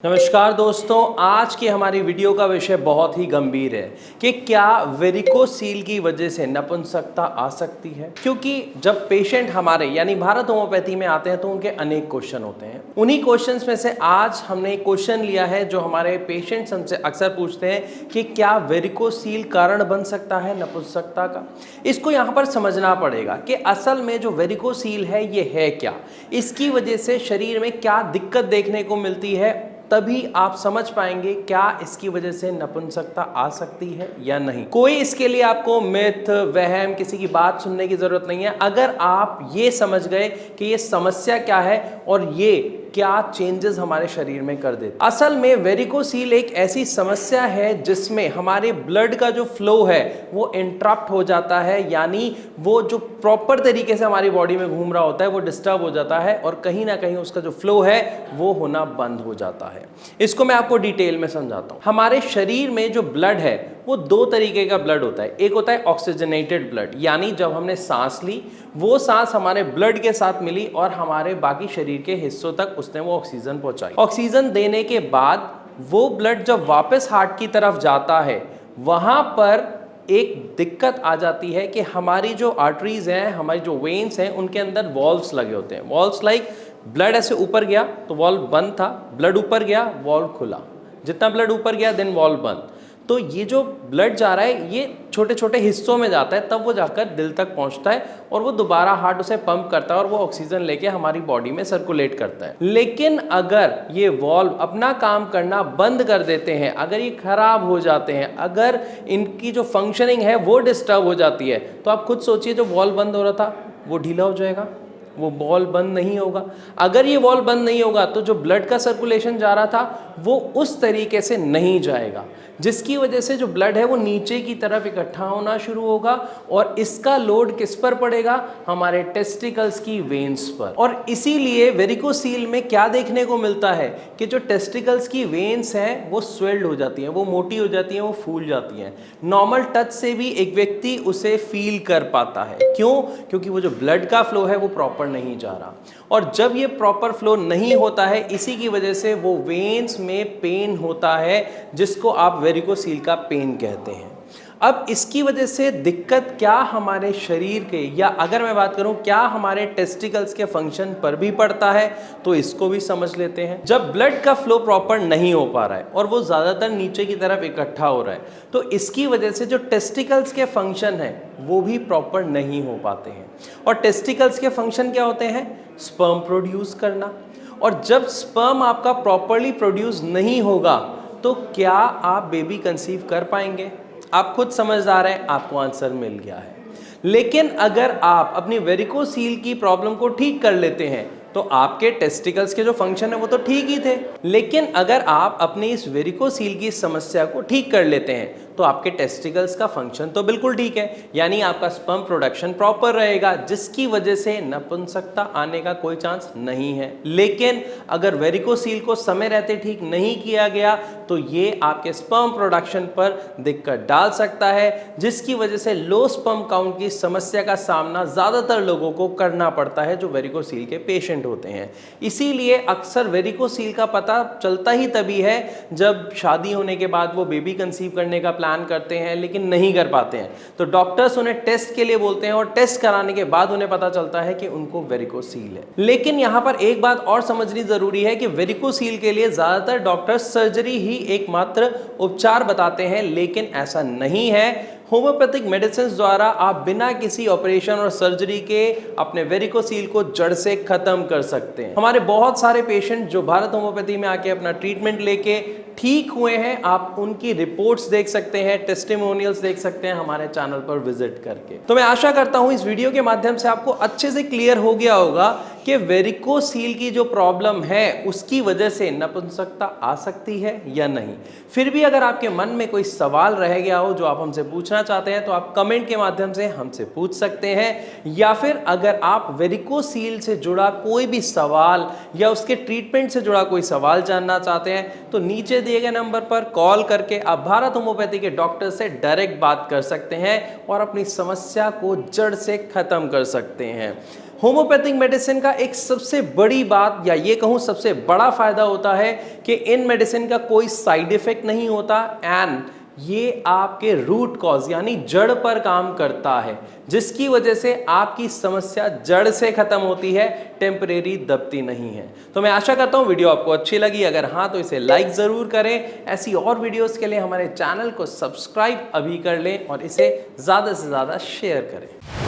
नमस्कार दोस्तों, आज की हमारी वीडियो का विषय बहुत ही गंभीर है कि क्या वेरिकोसील की वजह से नपुंसकता आ सकती है। क्योंकि जब पेशेंट हमारे यानी भारत होम्योपैथी में आते हैं तो उनके अनेक क्वेश्चन होते हैं। उन्हीं क्वेश्चंस में से आज हमने एक क्वेश्चन लिया है जो हमारे पेशेंट्स हमसे अक्सर पूछते हैं कि क्या वेरिकोसील कारण बन सकता है नपुंसकता का। इसको यहाँ पर समझना पड़ेगा कि असल में जो वेरिकोसील है ये है क्या, इसकी वजह से शरीर में क्या दिक्कत देखने को मिलती है, तभी आप समझ पाएंगे क्या इसकी वजह से नपुंसकता आ सकती है या नहीं। कोई इसके लिए आपको मिथ वहम किसी की बात सुनने की जरूरत नहीं है। अगर आप ये समझ गए कि ये समस्या क्या है और ये क्या चेंजेस हमारे शरीर में कर देते। असल में वेरिकोसील एक ऐसी समस्या है जिसमें हमारे ब्लड का जो फ्लो है वो इंटरप्ट हो जाता है, यानी वो जो प्रॉपर तरीके से हमारी बॉडी में घूम रहा होता है वो डिस्टर्ब हो जाता है और कहीं ना कहीं उसका जो फ्लो है वो होना बंद हो जाता है। इसको मैं आपको डिटेल में समझाता हूं। हमारे शरीर में जो ब्लड है वो दो तरीके का ब्लड होता है। एक होता है ऑक्सीजनेटेड ब्लड, यानी जब हमने सांस ली वो सांस हमारे ब्लड के साथ मिली और हमारे बाकी शरीर के हिस्सों तक उसने वो ऑक्सीजन पहुंचाई। ऑक्सीजन देने के बाद वो ब्लड जब वापस हार्ट की तरफ जाता है वहां पर एक दिक्कत आ जाती है कि हमारी जो आर्टरीज हैं, हमारी जो वेन्स हैं, उनके अंदर वॉल्व्स लगे होते हैं। वॉल्व्स लाइक ब्लड ऐसे ऊपर गया तो वॉल्व बंद था, ब्लड ऊपर गया वॉल्व खुला, जितना ब्लड ऊपर गया देन वॉल्व बंद। तो ये जो ब्लड जा रहा है ये छोटे छोटे हिस्सों में जाता है, तब वो जाकर दिल तक पहुंचता है और वो दोबारा हार्ट उसे पंप करता है और वो ऑक्सीजन लेके हमारी बॉडी में सर्कुलेट करता है। लेकिन अगर ये वॉल्व अपना काम करना बंद कर देते हैं, अगर ये खराब हो जाते हैं, अगर इनकी जो फंक्शनिंग है वो डिस्टर्ब हो जाती है, तो आप खुद सोचिए जो वॉल्व बंद हो रहा था वो ढीला हो जाएगा, वो बॉल बंद नहीं होगा। अगर ये वॉल्व बंद नहीं होगा तो जो ब्लड का सर्कुलेशन जा रहा था वो उस तरीके से नहीं जाएगा, जिसकी वजह से जो ब्लड है वो नीचे की तरफ इकट्ठा होना शुरू होगा और इसका लोड किस पर पड़ेगा, हमारे टेस्टिकल्स की वेन्स पर। और इसीलिए वेरिकोसील में क्या देखने को मिलता है कि जो टेस्टिकल्स की वेन्स हैं वो स्वेल्ड हो जाती हैं, वो मोटी हो जाती हैं, वो फूल जाती हैं। नॉर्मल टच से भी एक व्यक्ति उसे फील कर पाता है। क्यों? क्योंकि वो जो ब्लड का फ्लो है वो प्रॉपर नहीं जा रहा, और जब ये प्रॉपर फ्लो नहीं होता है इसी की वजह से वो वेन्स में पेन होता है, जिसको आप वेरिकोसील का पेन कहते हैं। अब इसकी वजह से दिक्कत क्या हमारे शरीर के, या अगर मैं बात करूं क्या हमारे टेस्टिकल्स के फंक्शन पर भी पड़ता है, तो इसको भी समझ लेते हैं। जब ब्लड का फ्लो प्रॉपर नहीं हो पा रहा है और वो ज़्यादातर नीचे की तरफ इकट्ठा हो रहा है, तो इसकी वजह से जो टेस्टिकल्स के फंक्शन हैं वो भी प्रॉपर नहीं हो पाते हैं। और टेस्टिकल्स के फंक्शन क्या होते हैं? स्पर्म प्रोड्यूस करना। और जब स्पर्म आपका प्रॉपरली प्रोड्यूस नहीं होगा तो क्या आप बेबी कंसीव कर पाएंगे? आप खुद समझदार हैं, आपको आंसर मिल गया है। लेकिन अगर आप अपनी वेरिकोसील की प्रॉब्लम को ठीक कर लेते हैं तो आपके टेस्टिकल्स के जो फंक्शन है वो तो ठीक ही थे। लेकिन अगर आप अपनी इस वेरिकोसील की समस्या को ठीक कर लेते हैं तो आपके टेस्टिकल्स का फंक्शन तो बिल्कुल ठीक है, यानी आपका स्पर्म प्रोडक्शन प्रॉपर रहेगा, जिसकी वजह से नपुंसकता आने का कोई चांस नहीं है। लेकिन अगर वेरिकोसील को समय रहते ठीक नहीं किया गया तो ये आपके स्पर्म प्रोडक्शन पर दिक्कत डाल सकता है, जिसकी वजह से लो स्पर्म काउंट की समस्या का सामना ज़्यादातर लोगों को करना पड़ता है जो वेरिकोसील के पेशेंट होते हैं। इसीलिए अक्सर वेरिकोसील का पता चलता ही तभी है जब शादी होने के बाद वो बेबी कंसीव करने का प्लान करते हैं लेकिन नहीं कर पाते हैं, तो डॉक्टर्स उन्हें टेस्ट के लिए बोलते हैं और टेस्ट कराने के बाद उन्हें पता चलता है कि उनको वेरिकोसील है। लेकिन यहाँ पर एक बात और समझनी जरूरी है कि वेरिकोसील के लिए ज्यादातर डॉक्टर्स सर्जरी ही एकमात्र उपचार बताते हैं, लेकिन ऐसा नहीं है। होम्योपैथिक मेडिसिन द्वारा आप बिना किसी ऑपरेशन और सर्जरी के अपने वेरिकोसील को जड़ से खत्म कर सकते हैं। हमारे बहुत सारे पेशेंट जो भारत होम्योपैथी में आके अपना ट्रीटमेंट लेके ठीक हुए हैं, आप उनकी रिपोर्ट्स देख सकते हैं, टेस्टिमोनियल्स देख सकते हैं हमारे चैनल पर विजिट करके। तो मैं आशा करता हूं इस वीडियो के माध्यम से आपको अच्छे से क्लियर हो गया होगा कि वेरिकोसील की जो प्रॉब्लम है उसकी वजह से नपुंसकता आ सकती है या नहीं। फिर भी अगर आपके मन में कोई सवाल रह गया हो जो आप हमसे पूछना चाहते हैं तो आप कमेंट के माध्यम से हमसे पूछ सकते हैं, या फिर अगर आप वेरिकोसील से जुड़ा कोई भी सवाल या उसके ट्रीटमेंट से जुड़ा कोई सवाल जानना चाहते हैं तो नीचे दिए गए नंबर पर कॉल करके आप भारत होम्योपैथी के डॉक्टर से डायरेक्ट बात कर सकते हैं और अपनी समस्या को जड़ से खत्म कर सकते हैं। होम्योपैथिक मेडिसिन का एक सबसे बड़ी बात या ये कहूँ सबसे बड़ा फायदा होता है कि इन मेडिसिन का कोई साइड इफेक्ट नहीं होता एंड ये आपके रूट कॉज यानी जड़ पर काम करता है, जिसकी वजह से आपकी समस्या जड़ से खत्म होती है, टेम्परेरी दबती नहीं है। तो मैं आशा करता हूं वीडियो आपको अच्छी लगी। अगर हाँ तो इसे लाइक जरूर करें। ऐसी और वीडियोस के लिए हमारे चैनल को सब्सक्राइब अभी कर लें और इसे ज्यादा से ज्यादा शेयर करें।